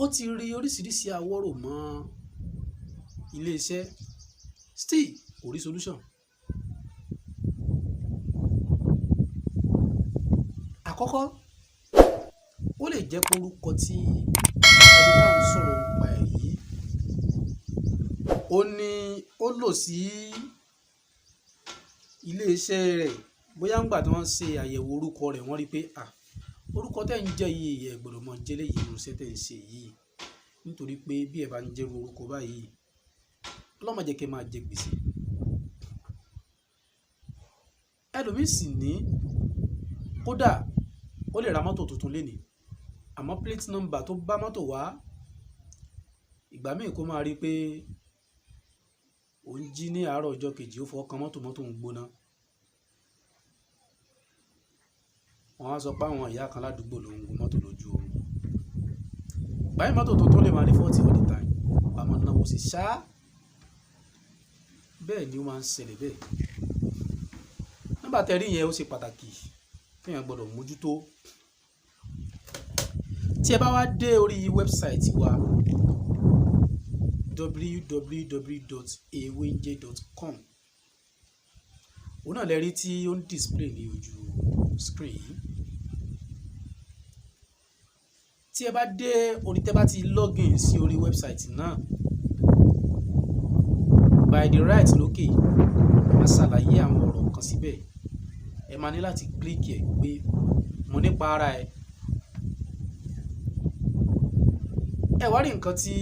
ó ti rí oríṣiríṣi àwòrò mọ́ iléeṣẹ́ still kò rí solution. Àkọ́kọ́ ó lè jẹ́ pé orúkọ tí ẹni tá à ń sọ̀rọ̀ nípa ẹ̀ yìí ó ní ó lò sí iléeṣẹ́ rẹ̀, bóyá ńgbà tí wọ́n ṣe àyẹ̀wò orúkọ rẹ̀ wọ́n rí pé orúkọ tẹ́ ń jẹ́ yìí ẹ̀ gbọ́dọ̀ mọ jẹ́ léyìí irú iṣẹ́ tẹ́ ń ṣe yìí, nítorí pé bí ẹ bá ń jẹ́ orúkọ báyìí ọlọ́mọ jẹ́ kí ẹ máa jẹ gbèsè. Ẹlòmíì sì ní kódà ó lè ra mọ́tò tuntun lénìí àmọ́ plate number tó bá mọ́tò wá ìgbà míì kó máa rí pé òun jí ní àárọ̀ ọjọ́ kejì ó fọwọ́ kan mọ́tò ń gbóná. Wọ́n á sọ pé àwọn ìyá kan ládùúgbò ló ń gun mọ́tò lójú oorun. Báyìí mọ́tò tuntun lè máa ní 40 all the time, àmọ́ náwó sì ṣá. Bẹ́ẹ̀ ni ó máa ń ṣẹlẹ̀ bẹ́ẹ̀. Nọ́mbà tẹ́rí yẹn ó ṣe pàtàkì téèyàn gbọ́dọ̀ mójútó. Tí ẹ bá wá dé orí wẹ́bsáìtì wa www.ewenje.com, òun náà lẹ rí tí ó ń display ní ojú screen yìí. Tí ẹ bá dé orí tẹ́ bá ti login sí orí wẹ́bsáìtì náà, by the right lókè a ṣàlàyé àwọn ọ̀rọ̀ kan síbẹ̀. Ẹ máa ní láti click ẹ̀ pé mo nípa ara ẹ̀. Ẹ wá rí nǹkan tí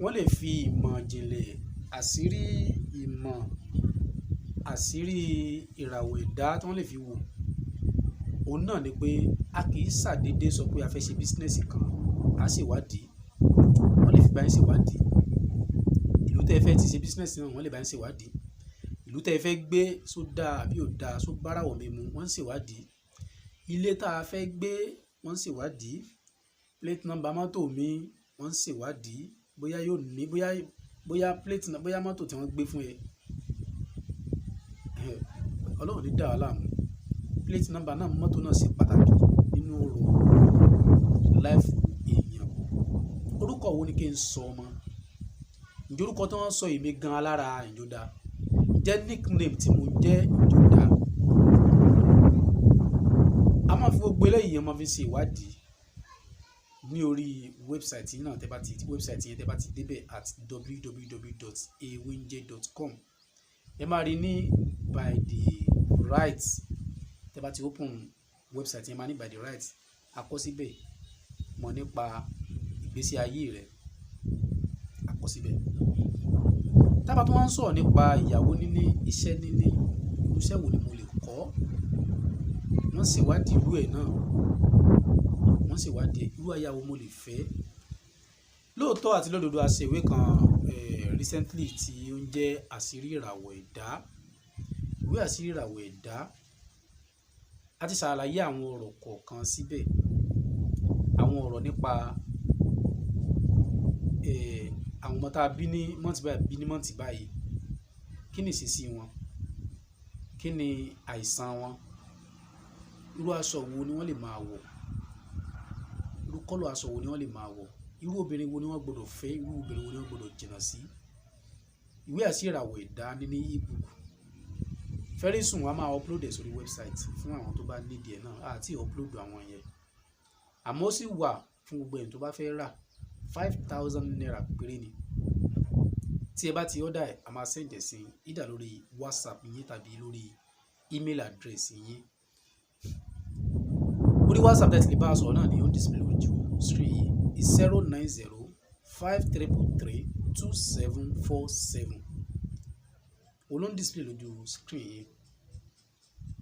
wọ́n lè fi ìmọ̀ ìjìnlẹ̀ àṣírí ìràwọ̀ ẹ̀dá tí wọ́n lè fi wò. Òun náà ni pé a kì í ṣàdédé sọ pé a fẹ́ ṣe bísínẹ́sì kan a ṣèwádìí. Wọ́n lè fi bá yín ṣèwádìí. Ìlú tẹ́ ẹ fẹ́ ti ṣe bísínẹ́sì náà wọ́n lè bá yín ṣèwádìí. Ìlú tẹ́ ẹ fẹ́ gbé só dáa àbí ò dáa, só báràwọ̀ mi mu, wọ́n ń ṣèwádìí. Ilé tá a fẹ́ gbé wọ́n ń ṣèwádìí. Plate number mọ́tò mi wọ́n ń ṣèwádìí. Bóyá yóò ní bóyá mọ́tò tí wọ́n gbé fún ẹ Ọlọ́run ní dá wa láàmú. Plate number náà mọ́tò náà ṣe pàtàkì nínú ọ̀rọ̀ life èèyàn. Orúkọ wo ni kí n sọ ọmọ? Ǹjẹ́ orúkọ tí wọ́n sọ èmi gan alára ìjọba jẹ́ nickname tí mo jẹ́ ìjọba? A máa fi gbogbo eléyìí ọmọ fi ṣe ìwádìí ní orí wẹ́bsáìtì náà. Wẹ́bsáìtì yẹn tẹ́ bá ti débẹ̀ at www.ewenje.com. Ẹ máa rí ní by the right. Tẹ́ bá ti open wẹ́bsáìtì yẹn máa ní by the right. Àkọsíbẹ̀ mọ̀ nípa ìgbésí ayé rẹ̀. Àkọsíbẹ̀. Tá bá tún wá ń sọ̀rọ̀ nípa ìyàwó níní, iṣẹ́ níní, irú iṣẹ́ wo ni mo lè kọ́? Wọ́n ṣèwádìí irú ẹ̀ náà. Wọ́n ṣèwádìí irú aya wo mo lè fẹ́. Lóòótọ́ àti lódodo a ṣe ìwé kan recently tí ó ń jẹ́ àṣírí ìràwọ̀ ẹ̀dá. Ìwé àṣírí ìràwọ̀ ẹ̀dá. A ti ṣàlàyé àwọn ọ̀rọ̀ kọ̀ọ̀kan síbẹ̀. Àwọn ọ̀rọ̀ nípa àwọn ọmọ tá a bí ní mọ́ǹtì báyìí. Kí ni ìṣesí wọn? Kí ni àìsàn wọn? Irú aṣọ wo ni wọ́n lè máa wọ̀? Irú kọ́lọ̀ aṣọ wo ni wọ́n lè máa wọ̀? Irú obìnrin wo ni wọ́n gbọ́dọ̀ fẹ́? Irú obìnrin wo ni wọ́n gbọ́dọ̀ jìnnà sí? Ìwé àṣírí ìràwọ̀ ẹ̀dá ní ebook. Very soon wọ́n á máa upload ẹ̀ sórí website fún àwọn tó bá need ẹ̀ náà. Àti upload àwọn yẹn. Àmọ́ ó sì wà fún gbogbo ẹni tó bá fẹ́ rà. 5,000 naira péré ni. Tí ẹ bá ti order ẹ̀, a máa send ẹ̀ sí either lórí WhatsApp yín tàbí lórí email address yín. Orí WhatsApp tẹ́tí lè bá a sọ̀rọ̀ náà ni ó ń display lójú screen yìí. It's 09053332747. Òun ló ń display lójú screen yìí.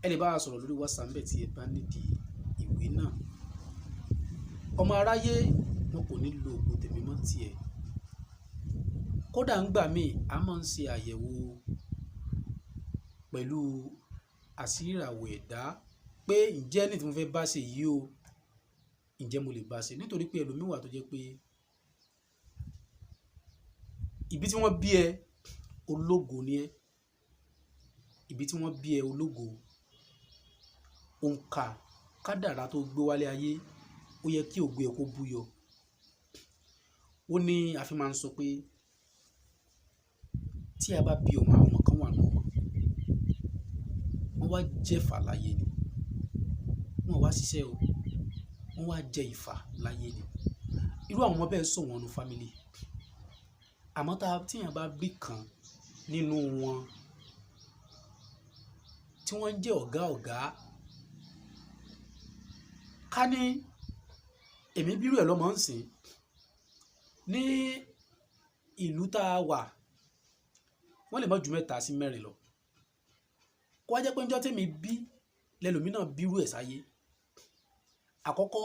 Ẹ lè bá a sọ̀rọ̀ lórí WhatsApp bẹ́ẹ̀ tí ẹ bá nídìí ìwé náà. Ọmọ aráyé wọn kò ní lo ògùn tèmi mọ́ tiẹ̀. Kódà ń gbà míì a máa ń ṣe àyẹ̀wò pẹ̀lú àṣírí ìràwọ̀ ẹ̀dá pé ǹjẹ́ ní tí mo fẹ́ bá ṣe yìí o, ǹjẹ́ mo lè bá ṣe? Nítorí pé ẹlòmíì wà tó jẹ́ pé ibi tí wọ́n bí ẹ ológo ni ẹ́. Ibi tí wọ́n bí ẹ ológo. Òǹkà kádàrá tó gbé wálé ayé ó yẹ kí ògo ẹ̀ kó búyọ. Ó ní a fi máa ń sọ pé tí a bá bí ọmọ, àwọn ọmọ kan wà nù wọn, wọ́n wá jẹ́fà láyé ni, wọ́n wá ṣiṣẹ́ o, wọ́n wá jẹ ìfà láyé ni. Irú àwọn ọmọ bẹ́ẹ̀ sọ wọn nu fámìlì. Àmọ́ tíyàn bá bí kan nínú wọn tí wọ́n jẹ́ ọ̀gá, ká ní èmi bírú ẹ̀ lọ́mọ ń sìn ní ìlú tá a wà, wọ́n lè má ju 3 sí 4 lọ. Kó wá jẹ́ pé níjọ́ tèmi bí lẹ́lòmínà bírú ẹ̀ sáyé. Àkọ́kọ́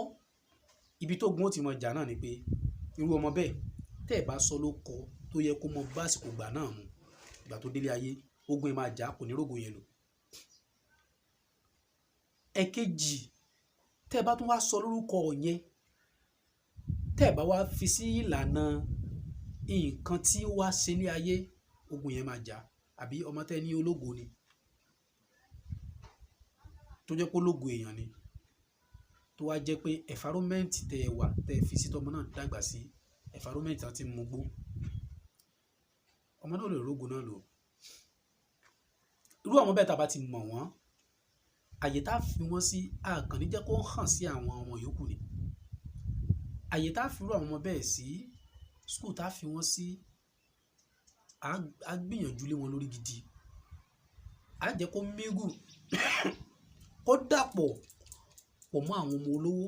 ibi tó gun ó ti mọ jà náà ni pé irú ọmọ bẹ́ẹ̀ tẹ́ ẹ̀ bá sọ ló kọ tó yẹ kó mọ bá àsìkò gbà náà mu, ìgbà tó délé ayé ogun ẹ̀ máa jà, kò ní rógo yẹn lò. Ẹ̀kejì, tẹ́ ẹ bá tún wá sọ lórúkọ yẹn, tẹ́ ẹ bá wá fi sí ìlànà nǹkan tí ó wá ṣe ní ayé, ogun yẹn máa jà. Àbí ọmọ tẹ́ ní ológo ni, tó jẹ́ pé ológo èèyàn ni, tó wá jẹ́ pé environment tẹ́ ẹ wà, tẹ́ ẹ fi sí tọmọ náà dàgbà sí environment tí wọ́n ti mú gbó, ọmọ náà lè rógo náà lò. Irú àwọn bẹ́ẹ̀ tá a bá ti mọ̀ wọ́n, àyè tá a fi wọ́n sí àkànní jẹ́ kó hàn sí àwọn ọmọ yòókù ni. Àyè tá a fi irú àwọn ọmọ bẹ́ẹ̀ sí, school tá a fi wọ́n sí, a gbìyànjú lé wọn lórí gidi. A jẹ́ kó mégù kó dàpọ̀ pọ̀ mọ́ àwọn ọmọ olówó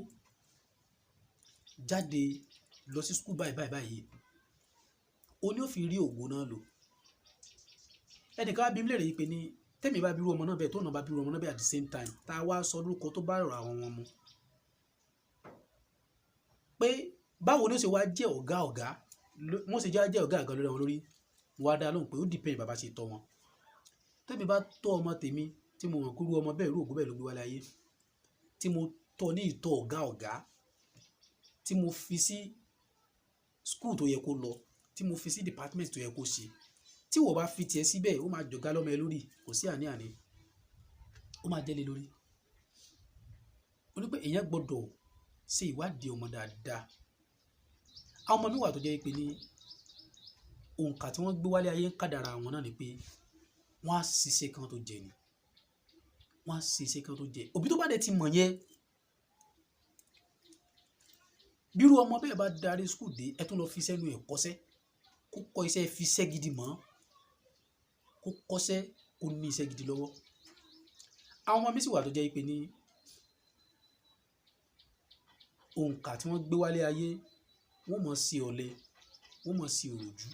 jáde lọ sí school báyìí. O ní ó fi rí ògo náà lò. Ẹnìkan bí mi lè rí i pé ní tẹ́mi bá bírú ọmọ náà bẹ́ẹ̀ tó náà bá bírú ọmọ náà bẹ́ẹ̀ at the same time, tá a wá sọ lórúkọ tó bá rọ̀ àwọn wọn mu, pé báwo ló ṣe wá jẹ́ ọ̀gá wọ́n ṣe jẹ́ ọ̀gá lórí àwọn lórí, wọ́n á dá lóhùn pé ó depend bàbá ṣe tọ́ wọn. Tẹ́mi bá tọ́ ọmọ tèmi tí mo mọ̀ kúrú ọmọ bẹ́ẹ̀ rú ògo bẹ́ẹ̀ ló gbé wálé ayé, tí mo tọ́ ní ìtọ́ ọ̀gá, tí mo fi sí school tó yẹ kó lọ, tí mo fi sí department tó yẹ kó ṣe, tí wọ́n bá fi tiẹ̀ síbẹ̀ ó máa jọ̀gá lọ́mọ ẹ lórí, kò sí àní-àní, ó máa jẹ́lé lórí. Ó ní pé èèyàn gbọ́dọ̀ ṣe ìwádìí ọmọ dáadáa. Àwọn ọmọ mi wà tó jẹ́ pé ní òǹkà tí wọ́n gbé wálé ayé ń kádàrá wọn náà ni pé wọ́n á ṣiṣẹ́ kan tó jẹ ni, wọ́n á ṣiṣẹ́ kan tó jẹ. Òbí tó bá dẹ̀ ti mọ̀ yẹn, bírú ọmọ bẹ́ẹ̀ bá darí school dé, ẹ tún lọ fi sẹ́nu ẹ̀ kọ́ṣẹ́, kó kọ́ iṣẹ́ fi iṣẹ́ gidi mọ́, kó kọ́ṣẹ́ kó ní iṣẹ́ gidi lọ́wọ́. Àwọn ọmọ mi sì wà tó jẹ́ pé ní òǹkà tí wọ́n gbé wálé ayé, wọ́n mọ̀ sí ọ̀lẹ, wọ́n mọ̀ sí òròjú,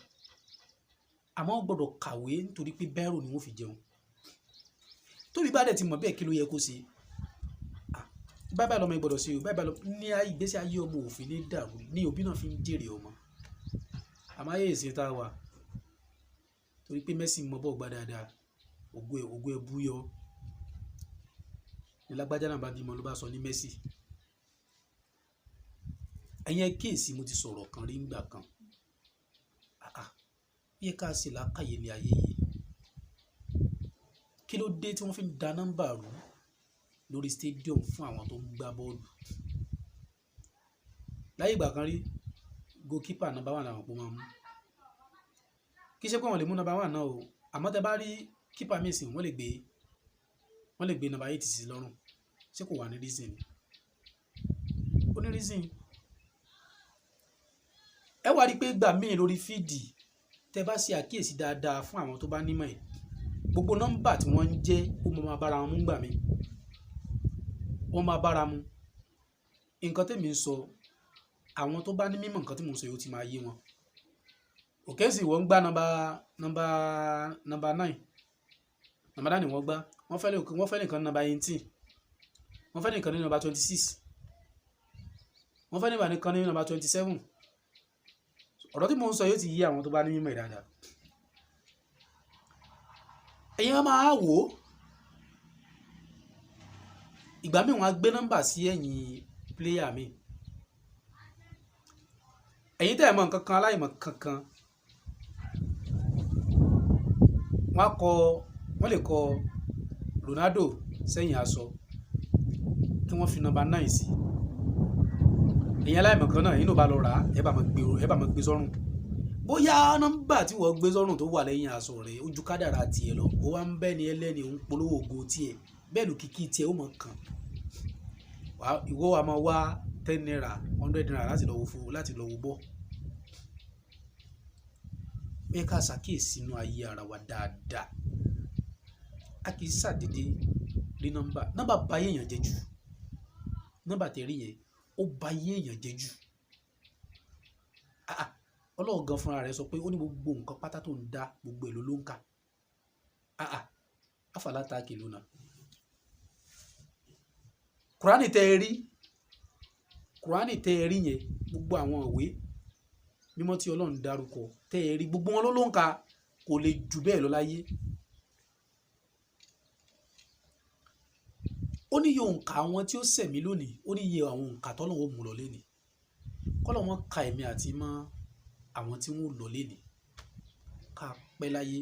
àmọ́ wọ́n gbọ́dọ̀ kàwé nítorí pé bẹ́rù ni wọ́n fi jẹun. Tóbi bá dẹ̀ ti mọ̀ bẹ́ẹ̀ kí ló yẹ kó ṣe? Báyìí lọ́mọ ìgbọ́dọ̀ ṣe o, báyìí lọ ní ìgbésí ayé ọmọ òfin ní dàrú ní òbí náà fi ń jèrè ọmọ. Àmọ́ ayé ìsìn tá a wà, torí pé Messi mọ bọ́ọ̀ gbá dáadáa, ògo ẹ̀ búyọ ní lágbájá náà bá bímọ ló bá sọ ní Messi. Ẹ̀yin kéèsì mo ti sọ̀rọ̀ kan rí nígbà kan, yẹ ká ṣe làákàyè ní ayé yìí. Kí ló dé tí wọ́n fi ń da nọ́mbà rú lórí stadium fún àwọn tó ń gbá bọ́ọ̀lù? Láyé ìgbà kan rí, goalkeeper number 1 làwọn kò máa mú. Kì í ṣe pé wọ́n lè mú number 1 náà o, àmọ́ tẹ bá rí keeper míì sìn, wọ́n lè gbé number 8 sí lọ́rùn. Ṣé kò wà ní reason? Ó ní reason. Ẹ wá rí pé gbà míì lórí fíìdì tẹ bá ṣe àkíyèsí dáadáa fún àwọn tó bá nímọ̀ ẹ̀, gbogbo nọ́mbà tí wọ́n ń jẹ́ ó máa bára wọn mú gbà mí, wọ́n máa bára mu. Nǹkan tèmi ń sọ, àwọn tó bá ní mímọ̀ nǹkan tí mo ń sọ yóò ti máa yé wọn. Òkè sì wọ́n ń gbá nọ́mbà 9 ni wọ́n gbá, wọ́n fẹ́ nìkan nọ́mbà 18, wọ́n fẹ́ nìkan ní nọ́mbà 26, wọ́n fẹ́ nìkan ní nọ́mbà 27. Ọ̀rọ̀ tí mo ń sọ yóò ti yé àwọn tó bá ní mímọ̀ dáadáa. Ẹ̀yin máa wò ó, ìgbà míì wọ́n á gbé nọ́mbà sí ẹ̀yìn pléyà mi. Ẹ̀yin tẹ́ ẹ̀ mọ̀ nǹkan kan aláìmọ̀ kankan, wọ́n lè kọ Ronaldo sẹ́yìn aṣọ kí wọ́n fi nọ́mbà 9 sí. ìyẹn aláìmọ̀kan náà inú bá lọ rà ẹ bá máa gbé sọ́rùn bóyá nọ́mbà tí wọ́n gbé sọ́rùn tó wà lẹ́yìn aṣọ rẹ̀ ojú kádàrá tiẹ̀ lọ ó wá ń bẹ́ni ẹlẹ́ni òun polówó ògo tiẹ̀ bẹ́ẹ̀ ló kìkì tiẹ̀ ó mọ̀ kàn ìwọ wa máa wá 10 naira 100 naira láti lọ wo bọ́ ẹ ká ṣàkíyèsí inú ayé ara wa dáadáa a kì í ṣàdédé rí nọ́mbà bá yéèyàn jẹ́ jù nọ́mbà tẹ̀rí yẹn ó bá yéèyàn jẹ́ jù Ọlọ́run gan fúnra rẹ̀ sọ pé ó ní gbogbo nǹkan pátá tó ń dá gbogbo èlò ló ń kà afàlátà kìlú náà Kùránì tẹ́ ẹ rí yẹn gbogbo àwọn ìwé mímọ́ tí Ọlọ́run dárúkọ tẹ́ ẹ rí gbogbo wọn ló ń kà kò lè jù bẹ́ẹ̀ lọ láyé ó ní iye òǹkà àwọn tí ó ṣẹ̀mí lónìí ó ní iye àwọn òǹkà tọ́lọ́run ó mú lọ lénìí kọ́lọ́ wọn ka ẹ̀mí àti mọ́ àwọn tí wọ́n lọ lénìí ká pẹ́ láyé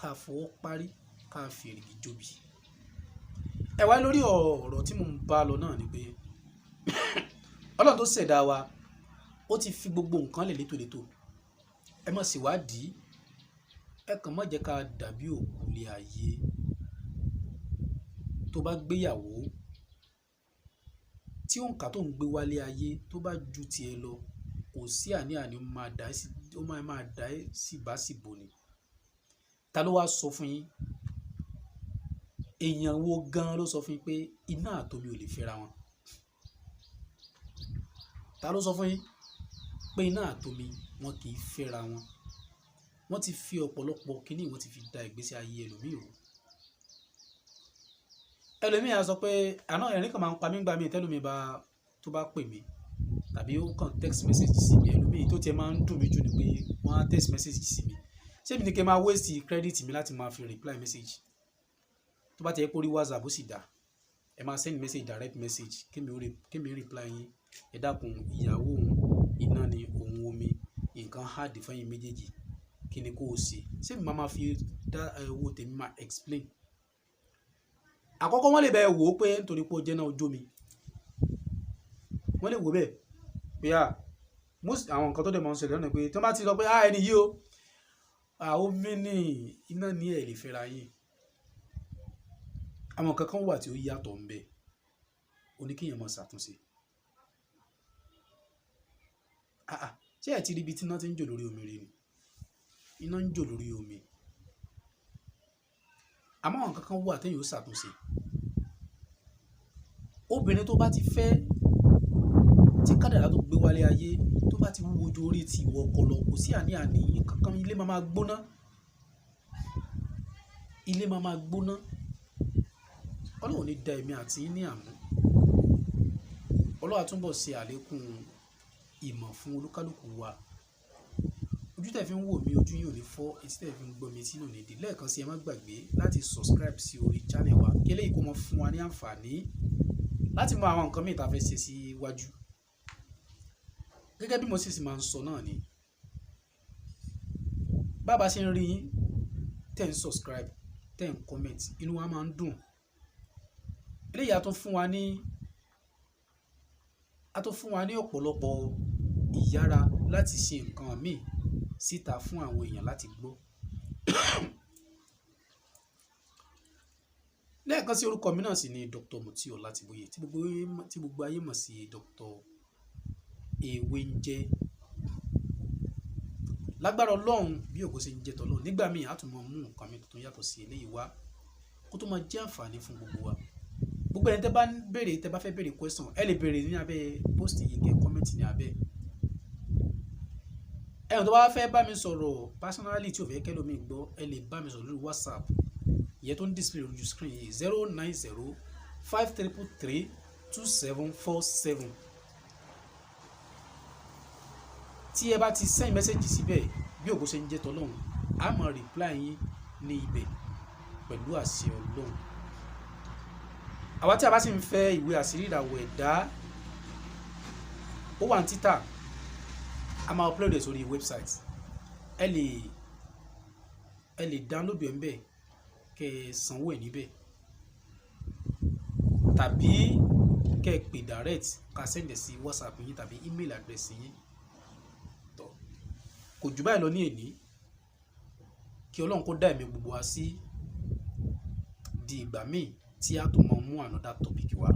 ká fọwọ́ parí ká fi èrìgì jóbi ẹ wá lórí ọ̀rọ̀ tí mo ń bá lọ náà ni pé Ọlọ́run tó ṣẹ̀dá wa ó ti fi gbogbo nǹkan lẹ̀ létòlétò ẹ má sì wádìí ẹ kàn má jẹ́ ká dàbí òkú lé ayé tó bá gbéyàwó tí òǹkà tó ń gbé wálé ayé tó bá ju tiẹ̀ lọ kò sí àní-àní ó máa dá sí báṣìbò ni ta ló wá sọ fún yín èèyàn wo gan ló sọ fún yín pé iná àtomi ò lè fẹ́ra wọn ta ló sọ fún yín pé iná àtomi wọn kì í fẹ́ra wọn wọ́n ti fi ọ̀pọ̀lọpọ̀ kíní wọ́n ti fi da ìgbésí ayé ẹlòmíì rú ẹlòmíì á sọ pé àná ẹ̀rín kan máa ń pa mí gbà mí tẹ́lómi tó bá pè mí tàbí ó kàn text message sí mi ẹlòmíì tó tiẹ̀ máa ń dùn mí jù ni pé wọ́n á text message sí mi ṣé mi ni kí n máa waste credit mi láti máa fi reply message tó bá ti yẹ kó rí WhatsApp ó sì dá ẹ máa send message direct message kémi reply yín ẹ dákun ìyàwó òun iná ni òun omi nǹkan hard fẹ́yìn méjèèjì kí ni kó o ṣé mi máa fi dá owó tèmi máa explain àkọ́kọ́ wọ́n lè bẹ́ẹ̀ wò ó pé nítorí pé ó jẹ́ náà ojú mi wọ́n lè wò bẹ́ẹ̀ pé most àwọn nǹkan tó dẹ̀ máa ń ṣẹlẹ̀ lọ́nà pé tí wọ́n bá ti lọ pé ẹni yìí o omi ní iná ní ẹ̀ lè fẹ́ra yín àwọn kankan wà tí ó yàtọ̀ ń bẹ oníkéèyàn máa ṣàtúnṣe ṣé ẹ ti rí ibi tí iná ti ń jò lórí omi rí ni iná ń jò lórí omi àmọ́ àwọn kankan wà téèyàn ó ṣàtúnṣe obìnrin tó bá ti fẹ́ tí kádàrá tó gbé wálé ayé tó bá ti wúwo ju orí ti ìwọ ọkọ lọ kò sí àní-àní kankan ilé máa gbóná Ọlọ́run ní da èmi àti ní àmú Ọlọ́run àtúnbọ̀ ṣe àlékún ìmọ̀ fún olúkálùkù wa ojú tẹ̀ fi ń wò mí ojú yìí ò ní fọ́ etí tẹ̀ fi ń gbọ́ mi etí náà ní di lẹ́ẹ̀kan sí ẹ má gbàgbé láti subscribe sí orí channel wa kí eléyìí kó mọ fún wa ní àǹfààní láti mọ àwọn nǹkan mìíràn tá a fẹ́ ṣe síwájú gẹ́gẹ́ bí mo sì máa ń sọ náà ni bàbá ṣe ń rí yín tẹ̀ ń subscribe tẹ̀ ń comment inú wa máa ń dùn eléyìí a tún fún wa ní ọ̀pọ̀lọpọ̀ ìyára láti ṣe nǹkan míì síta fún àwọn èèyàn láti gbọ́ lẹ́ẹ̀kan sí orúkọ mi náà sì ni Dr. Mutiu Ọlátìbóyè tí gbogbo ayé mọ̀ sí Dr. Ewéńjẹ lágbára Ọlọ́run bí ògo ṣe ń jẹ́ tọ́lọ́run nígbà míì á tún mọ mú nǹkan mi tuntun yàtọ̀ sí eléyìí wá kó tó máa jẹ́ àǹfààní fún gbogbo wa gbogbo ẹni tẹ́ bá fẹ́ béèrè question ẹ lè béèrè ní abẹ́ post yìí kẹ́ comment ní abẹ́ ẹ̀yìn tó bá fẹ́ bá mi sọ̀rọ̀ personally tí ò fẹ́ kẹ́lómi gbọ́ ẹ lè bá mi sọ̀rọ̀ lórí WhatsApp ìyẹn tó ń display lójú screen yìí 09053332747 tí ẹ bá ti send message síbẹ̀ bí ògo ṣe ń jẹ́ tọ́lọ́run a máa reply yín ní ibẹ̀ pẹ̀lú àṣẹ Ọlọ́run àwa tí a bá sì ń fẹ́ ìwé àṣírí ìràwọ̀ ẹ̀dá ó wà ní títà a máa upload ẹ̀ sórí website ẹ lè download ẹ̀ ń bẹ̀ kẹ́ ẹ sanwó ẹ̀ níbẹ̀ tàbí kẹ́ ẹ pè direct ká send sí WhatsApp yín tàbí email address yín. Tó kò jù báyìí lọ ní èní. Kí Ọlọ́run kó dá ẹ̀mí gbogbo wa sí di ìgbà míì tí a tún máa mú another topic wá.